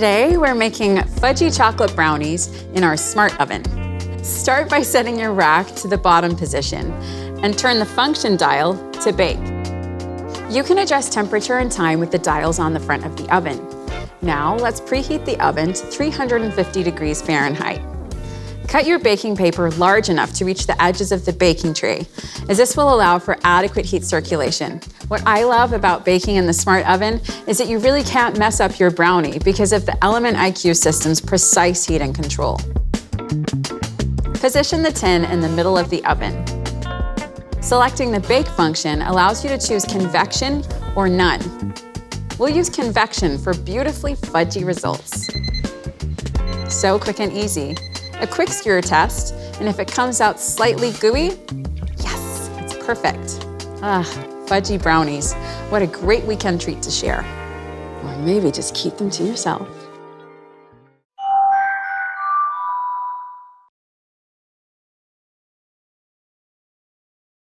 Today, we're making fudgy chocolate brownies in our smart oven. Start by setting your rack to the bottom position and turn the function dial to bake. You can adjust temperature and time with the dials on the front of the oven. Now, let's preheat the oven to 350 degrees Fahrenheit. Cut your baking paper large enough to reach the edges of the baking tray, as this will allow for adequate heat circulation. What I love about baking in the smart oven is that you really can't mess up your brownie because of the Element IQ system's precise heat and control. Position the tin in the middle of the oven. Selecting the bake function allows you to choose convection or none. We'll use convection for beautifully fudgy results. So quick and easy. A quick skewer test, and if it comes out slightly gooey, yes, it's perfect. Fudgy brownies. What a great weekend treat to share. Or maybe just keep them to yourself.